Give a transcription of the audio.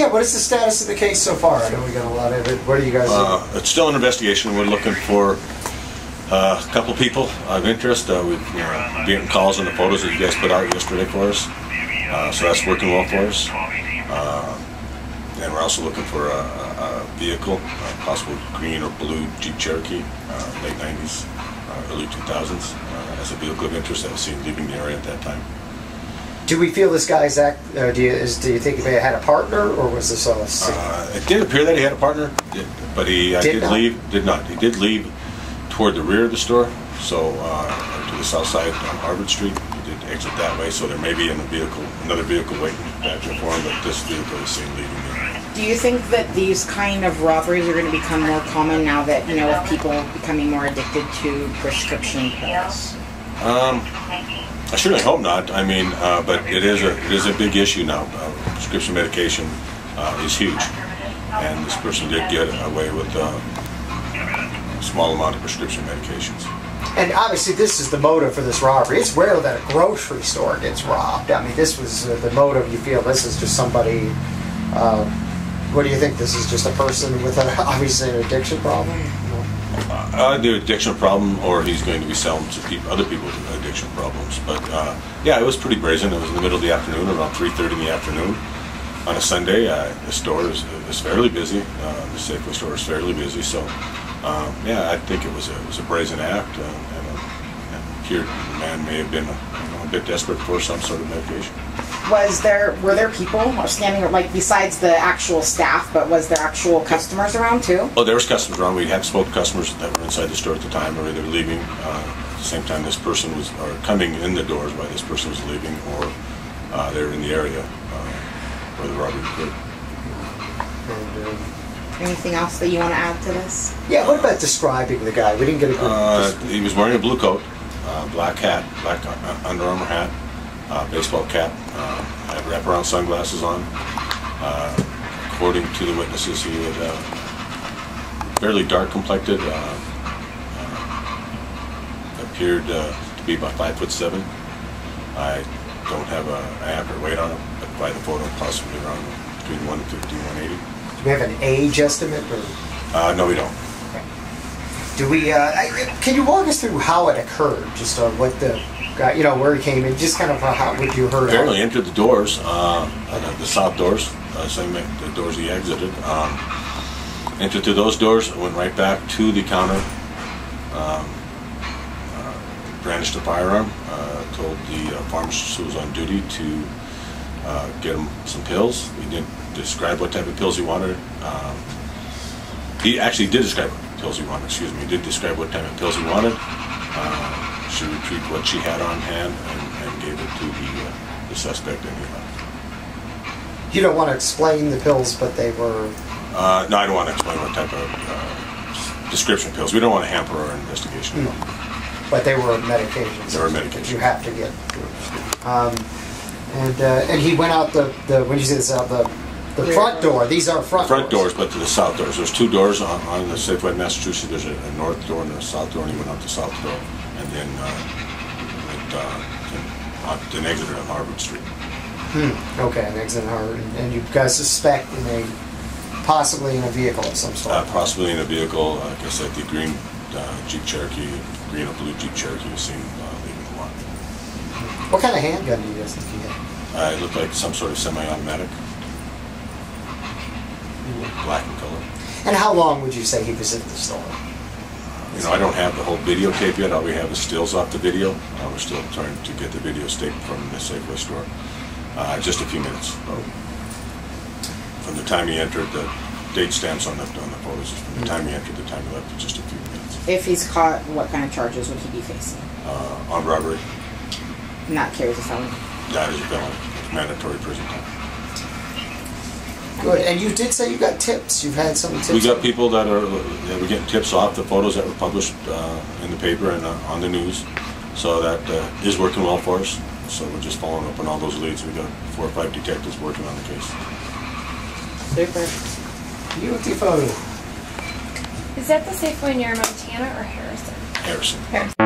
yeah, what is the status of the case so far? I know we got a lot of it. What are you guys doing? It's still an investigation. We're looking for a couple people of interest. We've been getting calls on the photos that you guys put out yesterday for us. So that's working well for us. And we're also looking for a vehicle, a possible green or blue Jeep Cherokee, late 90s, early 2000s, as a vehicle of interest that was seen leaving the area at that time. Do we feel this guy's do you think he had a partner, or was this all a it did appear that he had a partner, but he did not. He did leave toward the rear of the store, so to the south side on Harvard Street. He did exit that way, so there may be another vehicle waiting back there for him, but this vehicle is seen leaving there. Do you think that these kind of robberies are going to become more common now that, you know, with people becoming more addicted to prescription pills? I certainly hope not. I mean, but it is a big issue now. Prescription medication is huge, and this person did get away with a small amount of prescription medications. And obviously, this is the motive for this robbery. It's rare that a grocery store gets robbed. I mean, this was the motive. You feel this is just somebody. What do you think? This is just a person with obviously an addiction problem? The addiction problem, or he's going to be selling to other people with addiction problems. But yeah, it was pretty brazen. It was in the middle of the afternoon, around 3:30 in the afternoon on a Sunday. The store is fairly busy. The Safeway store is fairly busy. So yeah, I think it was a brazen act, and it appeared the man may have been a bit desperate for some sort of medication. Were there people standing, like, besides the actual staff, but was there actual customers around too? Oh, there was customers around. We had spoke to customers that were inside the store at the time, or either leaving at the same time this person was, or coming in the doors while this person was leaving, or they were in the area where the robbery occurred. Anything else that you want to add to this? Yeah, what about describing the guy? We didn't get a good... He was wearing a blue coat, black hat, black Under Armour hat, baseball cap, had wraparound sunglasses on. According to the witnesses, he was fairly dark complected, appeared to be about 5'7". I don't have an accurate weight on him, but by the photo, possibly around between 150 and 180. Do we have an age estimate? Or? No, we don't. Okay. Do we? Can you walk us through how it occurred? Just what the guy, you know, where he came in, just kind of how would you heard? Apparently entered the doors, the south doors, same the doors he exited. Entered through those doors, went right back to the counter, brandished a firearm, told the pharmacist who was on duty to get him some pills. He didn't describe what type of pills he wanted. He actually did describe what pills he wanted, excuse me. He did describe what type of pills he wanted. She retrieved what she had on hand and gave it to the suspect, and he left. You don't want to explain the pills, but they were... No, I don't want to explain what type of description pills. We don't want to hamper our investigation. No. But they were medications. They were medications. You have to get. And he went out the when you say this out the front door. These are front doors, but to the south doors. There's two doors on the Safeway, Massachusetts. There's a north door and a south door, and he went out the south door, and then then exited on Harvard Street. Okay, an exit on Harvard, and you guys suspect possibly in a vehicle of some sort. Possibly in a vehicle. Like I said, the green Jeep Cherokee, green or blue Jeep Cherokee was seen leaving the lot. What kind of handgun do you guys think he had? It looked like some sort of semi-automatic, black in color. And how long would you say he was in the store? You know, I don't have the whole videotape yet. All we have is stills off the video. We're still trying to get the video tape from the Safeway store. Just a few minutes. From the time he entered, the date stamps on the photos, from the time he entered to the time he left, just a few minutes. If he's caught, what kind of charges would he be facing? On robbery. Not carries a felony? That is a felony. It's mandatory prison time. Good. And you did say you got tips. You've had some tips. We got people that we're getting tips off the photos that were published in the paper and on the news. So that is working well for us. So we're just following up on all those leads. We got 4 or 5 detectives working on the case. Super. Beautiful. Is that the Safeway near Montana or Harrison? Harrison. Harrison.